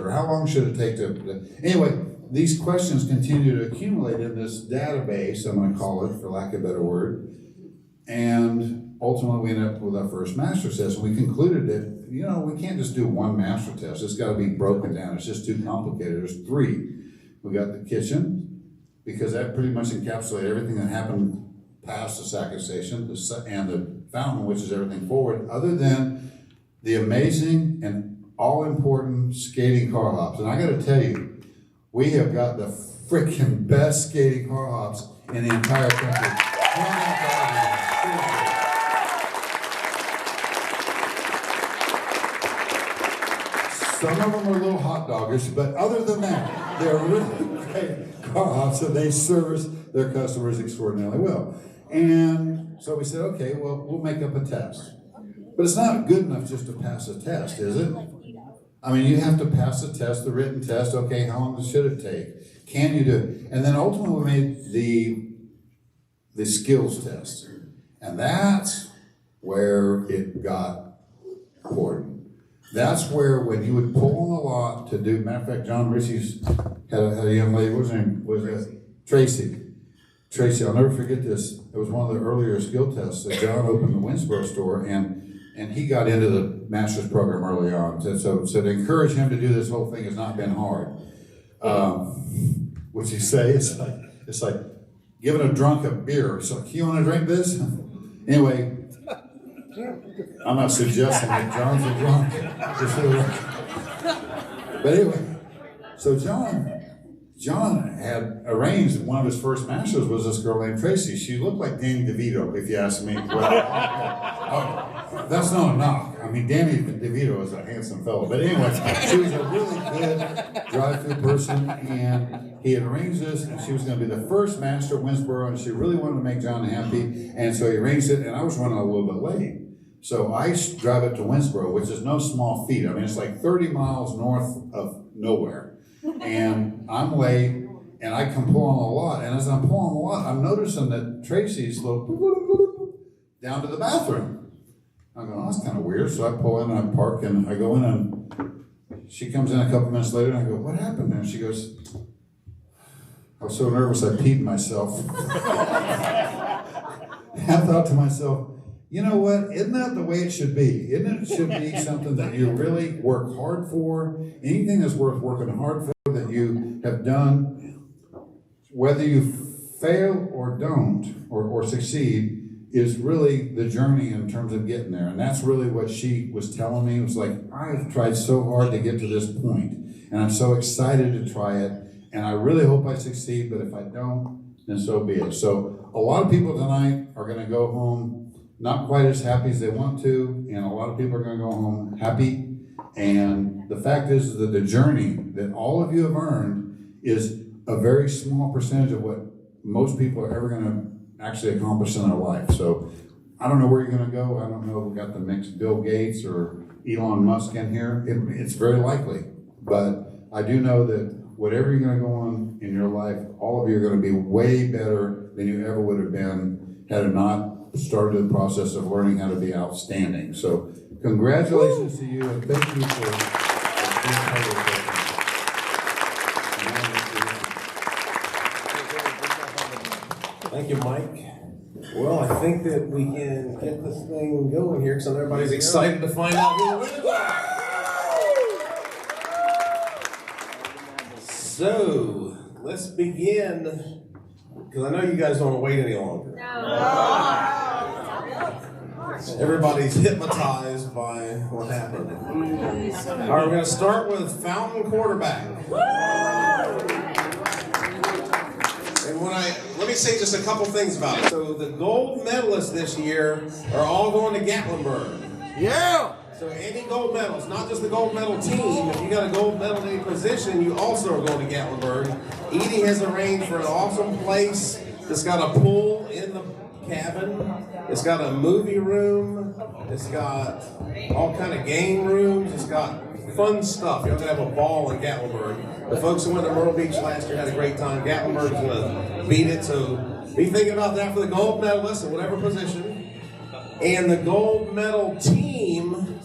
Or how long should it take to, anyway, these questions continue to accumulate in this database, I'm gonna call it, for lack of a better word. And ultimately we ended up with our first master test, and we concluded that, you know, we can't just do one master test. It's gotta be broken down. It's just too complicated. There's three. We got the kitchen, because that pretty much encapsulated everything that happened past the Sackett Station, and the fountain, which is everything forward, other than the amazing and all-important skating car hops. And I gotta tell you, we have got the freaking best skating car hops in the entire country. Some of them are a little hot doggish, but other than that, they're really great car hops, and they service their customers extraordinarily well. And so we said, okay, well, we'll make up a test. But it's not good enough just to pass a test, is it? I mean, you have to pass the test, the written test. Okay, how long should it take? Can you do it? And then ultimately we made the skills test. And that's where it got important. That's where when you would pull on the lot to do, matter of fact, John Ritchie's had a young lady, what was her name? Was it Tracy? Tracy, I'll never forget this. It was one of the earlier skill tests that John opened the Winsboro store, and he got into the master's program early on. So to encourage him to do this whole thing has not been hard. What's he say? It's like giving a drunk a beer. So, you want to drink this? Anyway, I'm not suggesting that John's a drunk. But anyway, so John had arranged, one of his first masters was this girl named Tracy. She looked like Danny DeVito, if you ask me. Well, that's not a knock. I mean, Danny DeVito is a handsome fellow. But anyway, she was a really good drive-through person, and he had arranged this, and she was going to be the first master at Winsboro, and she really wanted to make John happy, and so he arranged it, and I was running a little bit late. So I drive up to Winsboro, which is no small feat. I mean, it's like 30 miles north of nowhere. And I'm late, and I come pull on the lot, and as I'm pulling the lot, I'm noticing that Tracy's down to the bathroom. I'm going, oh, that's kind of weird. So I pull in and I park, and I go in, and she comes in a couple minutes later, and I go, what happened? And she goes, I was so nervous I peed myself. I thought to myself, you know what? Isn't that the way it should be? Isn't it should be something that you really work hard for? Anything that's worth working hard for that you have done, whether you fail or don't, or succeed, is really the journey in terms of getting there. And that's really what she was telling me. It was like, I've tried so hard to get to this point, and I'm so excited to try it, and I really hope I succeed, but if I don't, then so be it. So a lot of people tonight are going to go home not quite as happy as they want to, and a lot of people are going to go home happy. And the fact is that the journey that all of you have earned is a very small percentage of what most people are ever going to actually accomplish in their life. So I don't know where you're going to go. I don't know if we got the next Bill Gates or Elon Musk in here. It's very likely. But I do know that whatever you're going to go on in your life, all of you are going to be way better than you ever would have been had it not started the process of learning how to be outstanding. So congratulations to you, and thank you for being part of the Thank you, Mike. Well, I think that we can get this thing going here, because everybody's excited to find out who wins. So let's begin, because I know you guys don't want to wait any longer. No. Everybody's hypnotized by what happened. All right, we're going to start with Fountain Quarterback. And let me say just a couple things about it. So the gold medalists this year are all going to Gatlinburg. Yeah! So any gold medals, not just the gold medal team. If you got a gold medal in any position, you also are going to Gatlinburg. Edie has arranged for an awesome place that's got a pool in the cabin. It's got a movie room. It's got all kind of game rooms. It's got fun stuff. You're going to have a ball in Gatlinburg. The folks who went to Myrtle Beach last year had a great time. Gatlinburg is going to beat it. So be thinking about that for the gold medalists in whatever position. And the gold medal team,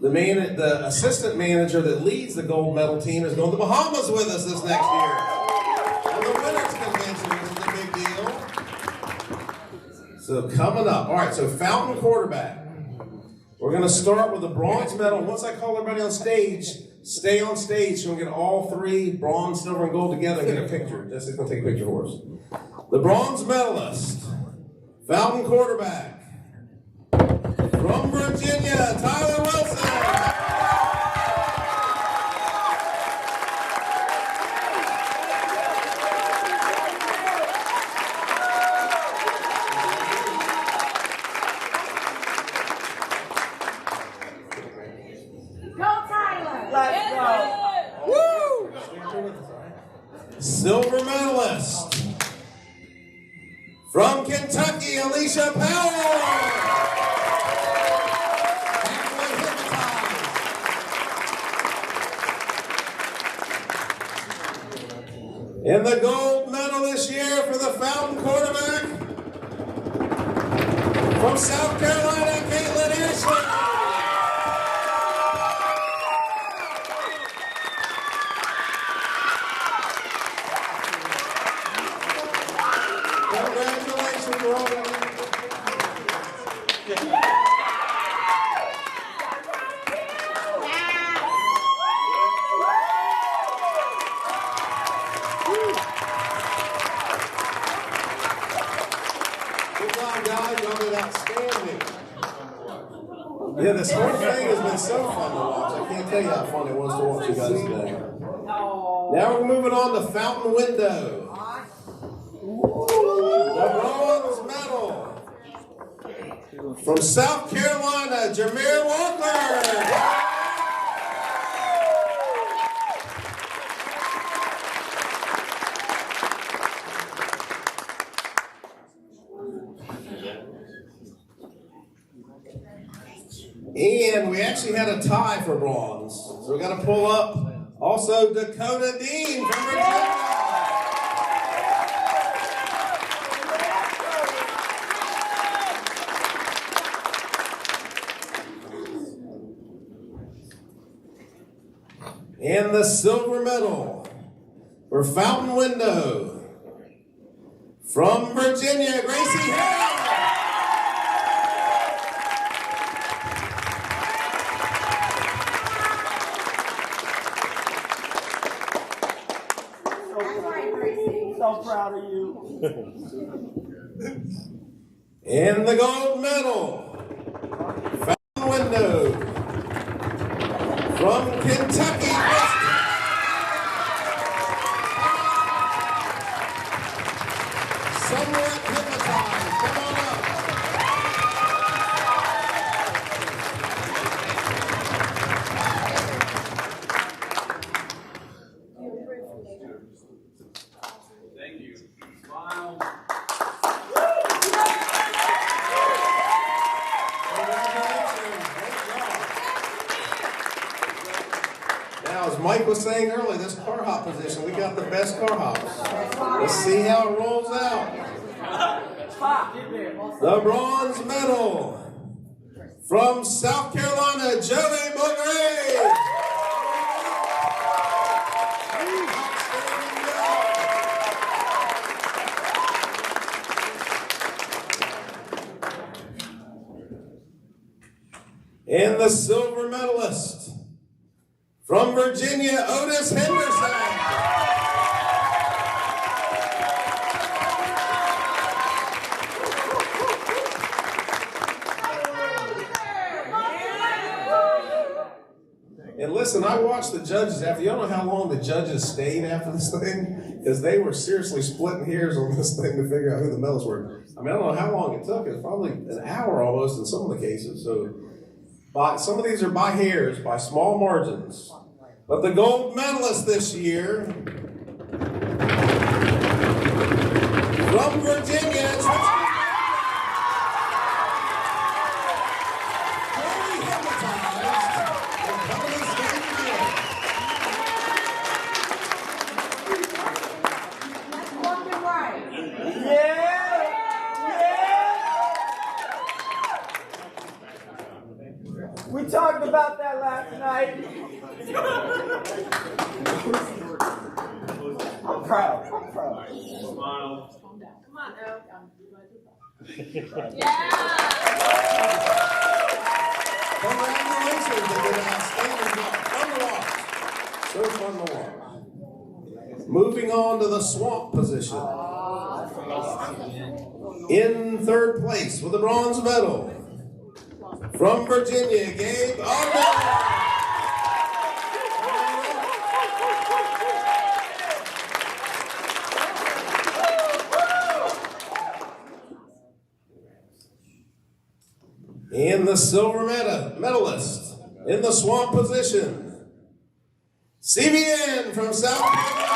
The assistant manager that leads the gold medal team is going to the Bahamas with us this next year. And the winners convention, which is a big deal. So coming up, all right, so fountain quarterback. We're going to start with the bronze medal. Once I call everybody on stage, stay on stage so we can get all three, bronze, silver, and gold together and get a picture. Jessica's going to take a picture for us. The bronze medalist, fountain quarterback, from Virginia, Tyler Wilson. Silver medalist from Kentucky, Alicia Powell. And the gold medal this year for the fountain quarterback from South Carolina, Caitlin Ashley. Congratulations, Robin. Good job, guys. Y'all did outstanding. Yeah, this whole thing has been so fun to watch. I can't tell you how fun it was to watch you guys today. Now we're moving on to fountain window. The bronze medal from South Carolina, Jameer Walker. And we actually had a tie for bronze. So we got to pull up also Dakota Dean from Virginia. And the silver medal for fountain window from Virginia, Gracie Harris. So proud of you. And the gold medal, fountain window from Kentucky. Somewhat hypnotized. Come on up. Thank you. Smile. Now, as Mike was saying earlier, this car hop position, we got the best car hops. Let's see how it rolls out. The bronze medal from South Carolina, Joey Mulgrave. And the silver medalist from Virginia, Otis Henderson. And listen, I watched the judges after. You don't know how long the judges stayed after this thing? Because they were seriously splitting hairs on this thing to figure out who the medals were. I mean, I don't know how long it took. It was probably an hour almost in some of the cases. So some of these are by hairs, by small margins. But the gold medalist this year from Virginia, We talked about that right, smile. Come on, Earl. Congratulations, they did an outstanding job. Fun to watch. So fun to watch. Moving on to the swamp position. In third place with the bronze medal, from Virginia, Gabe Ogden. And the silver medalist in the swamp position, CBN from South Carolina.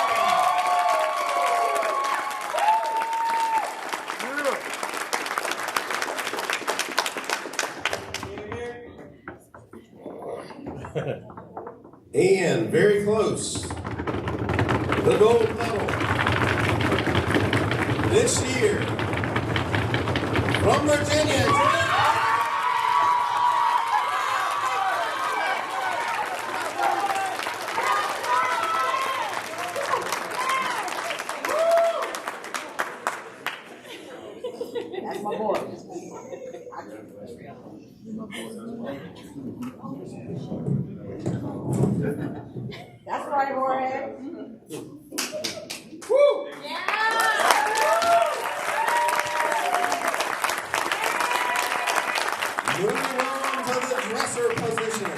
And very close, the gold medal this year from Virginia. That's my boy. That's right, Jorge. Woo! Moving on to the dresser position.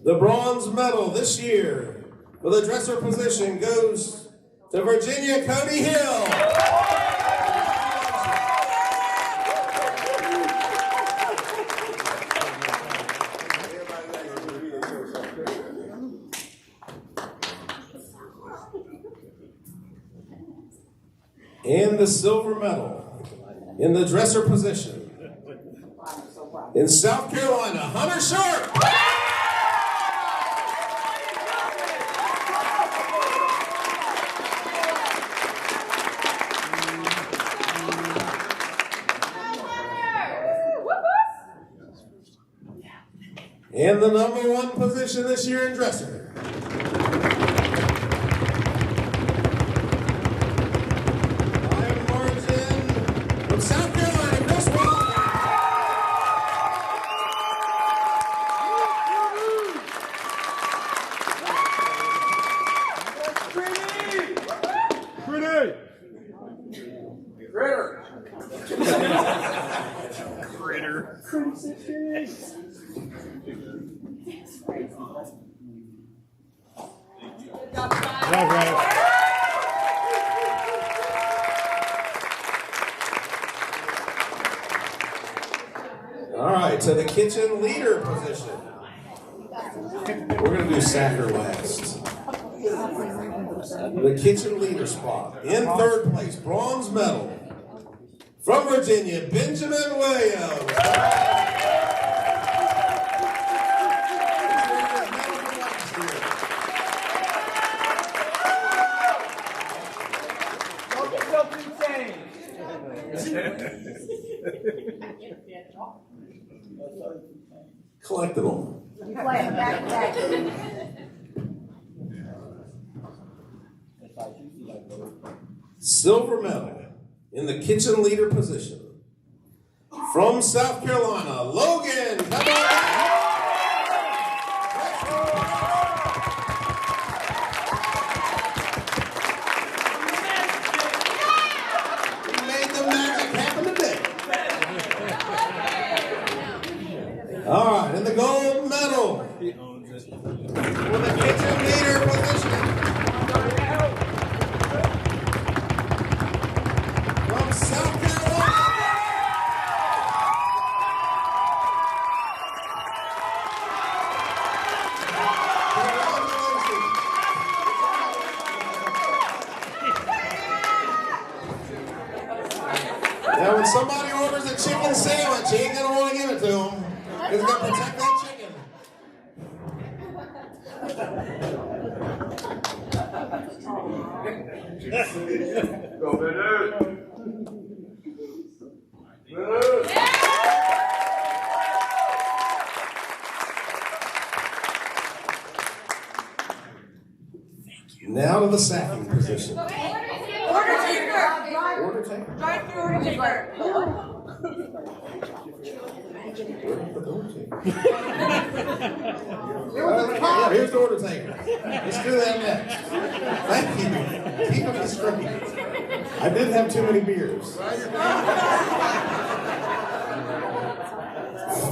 The bronze medal this year for the dresser position goes to Virginia Cody Hill. And the silver medal in the dresser position in South Carolina, Hunter Sharp. And the number one position this year in dresser. South Carolina, Chris Walker. All right, to the kitchen leader position. We're going to do Sacker last. The kitchen leader spot. In third place, bronze medal from Virginia, Benjamin Williams. Collectible. You play it back to back. Silver medal in the kitchen leader position from South Carolina, Logan. Come on. He made the magic happen today. All right, and the gold medal for the kitchen leader position. From South Carolina. Now, when somebody orders a chicken sandwich, he ain't gonna want to give it to him. He's gonna protect that chicken. Go, Bennett. Now to the sacking position. Order taker. Order taker. Drive through order taker. Where did the order taker? Here's the order taker. Let's do that next. Thank you. Keep it straight. I did have too many beers.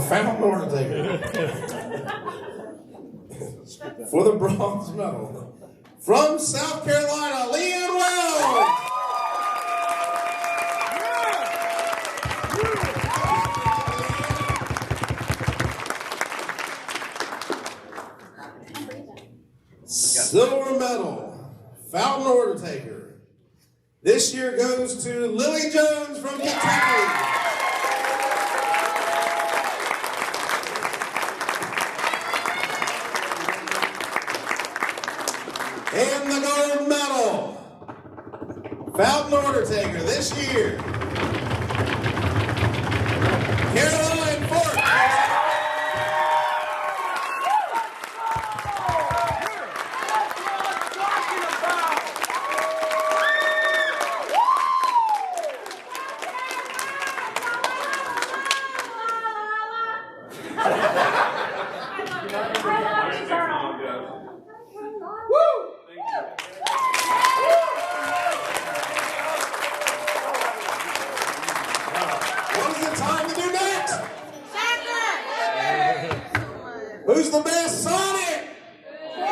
Fountain order taker. For the bronze medal. From South Carolina, Leanne Wells. Silver medal, fountain order taker. This year goes to Lily Jones from Kentucky. And the gold medal, fountain order taker this year, Caroline Fort. Who's the best Sonic? All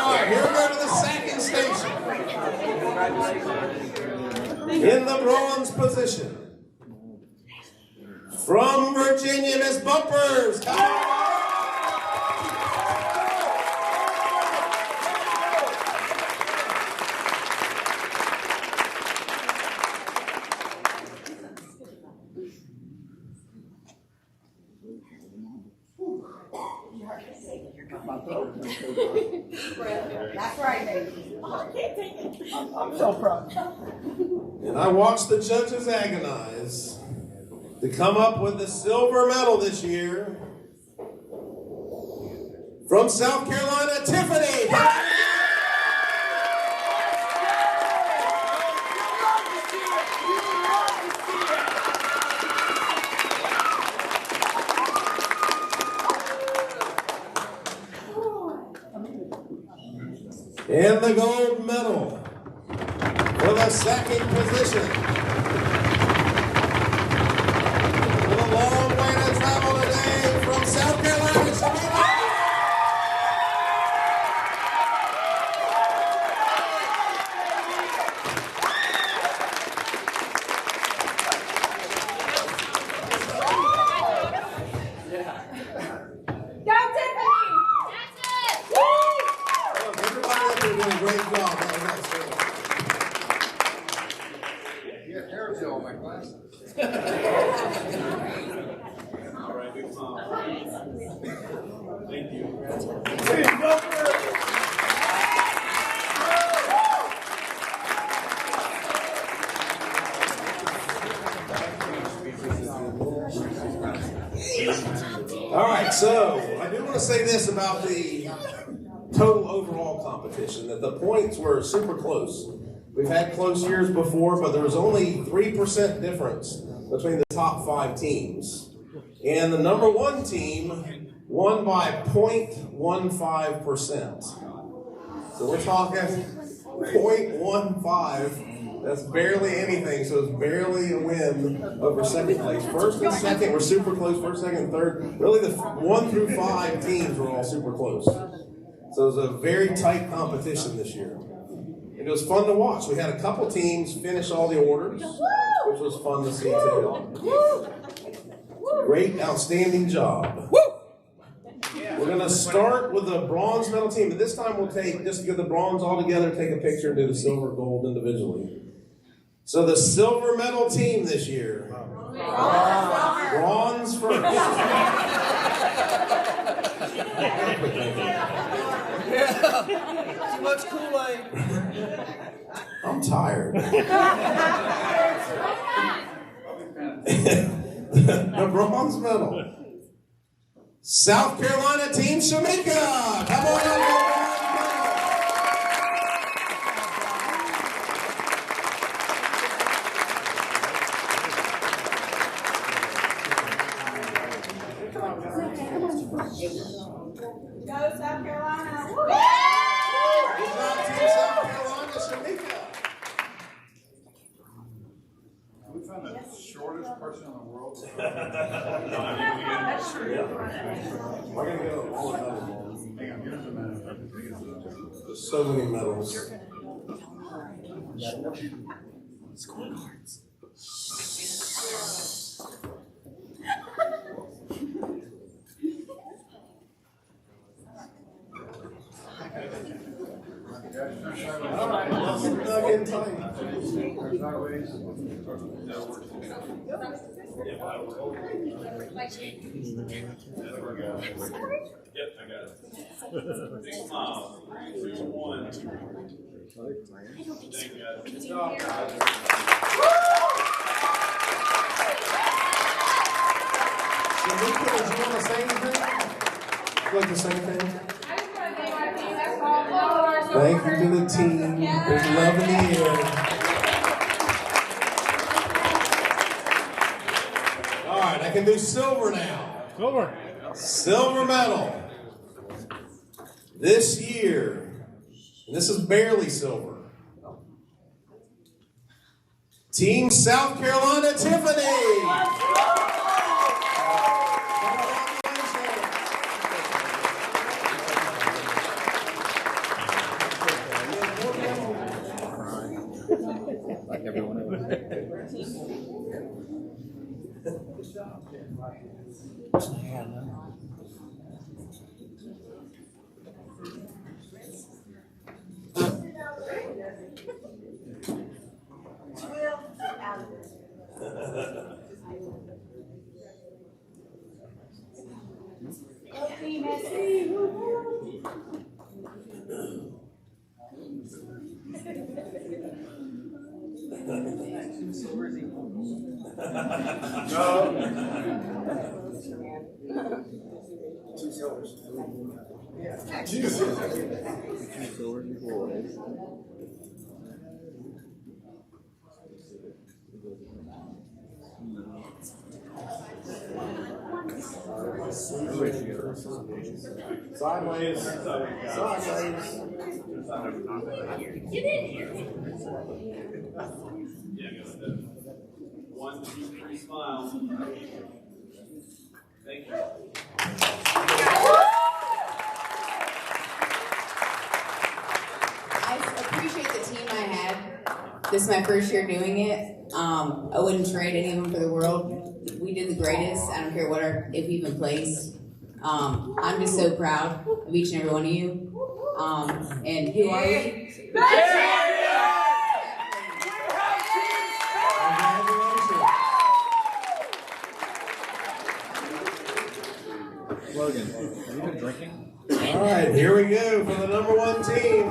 right, here we go to the second station. In the bronze position. From Virginia, Miss Bumpers. That's right, baby. I'm so proud. And I watched the judges agonize to come up with the silver medal this year. From South Carolina, Tiffany. And the gold medal for the second position. With a long way to travel today from South Carolina, Shamina. Go, Tiffany! That's it! Woo! Everybody up there doing a great job. That was outstanding. Yeah, there's all my glasses. All right, big smile. Thank you. All right, so I do want to say this about the total overall competition, that the points were super close. We've had close years before, but there was only 3% difference between the top 5 teams. And the number 1 team won by 0.15%. So we're talking 0.15. That's barely anything, so it's barely a win over second place. First and second were super close, first, second, and third. Really, the 1 through 5 teams were all super close. So it was a very tight competition this year. And it was fun to watch. We had a couple teams finish all the orders, which was fun to see too. Great, outstanding job. We're going to start with the bronze medal team, but this time we'll take, just to get the bronze all together, take a picture and do the silver, gold individually. So the silver medal team this year. Bronze first. Too much Kool-Aid. I'm tired. The bronze medal South Carolina Team Shamika. Come on over. Go South Carolina. Woo! Good job, Team South Carolina, Shamika. We found the shortest person in the world. We're gonna go all another one. Hang on, here's the man. There's so many medals. All right, not getting tight. Yep, I got it. Big smile. 3, 2, 1. Thank you, guys. Good job, guys. Shamika, did you want to say anything? Would you like to say anything? Thank you to the team. There's love in the air. All right, I can do silver now. Silver medal. This year, and this is barely silver. Team South Carolina Tiffany. Like everyone else. Sideways. Sideways. Get in here. Yeah, go ahead. 1, 2, 3, smile. Thank you. I appreciate the team I had. This is my first year doing it. I wouldn't trade any of them for the world. We did the greatest. I don't care if we even placed. I'm just so proud of each and every one of you. And who are we? Logan, have you been drinking? All right, here we go for the number 1 team.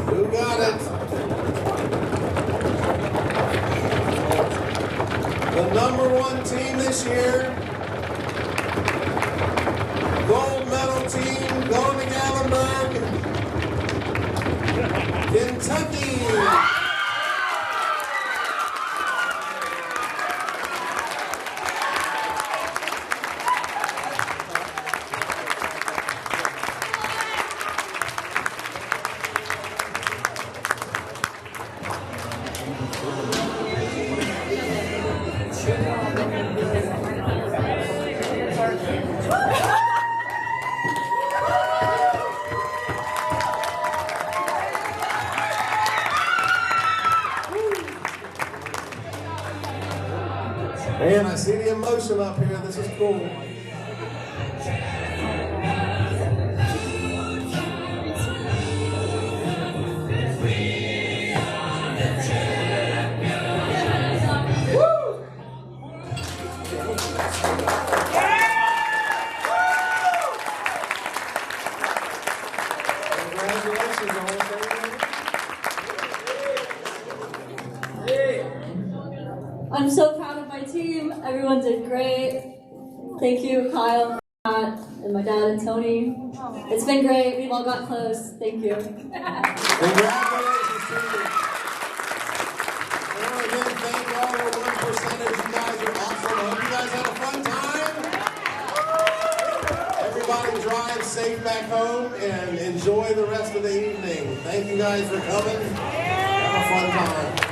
Who got it? The number 1 team this year. Gold medal team going to Gallenberg, Kentucky. Man, I see the emotion up here. This is cool. Congratulations on I'm so proud of my team. Everyone did great. Thank you, Kyle. and my dad and Tony. It's been great. We've all got close. Thank you. Congratulations to you. And again, thank all the 1%ers. You guys are awesome. I hope you guys had a fun time. Everybody drive safe back home and enjoy the rest of the evening. Thank you guys for coming. Have a fun time.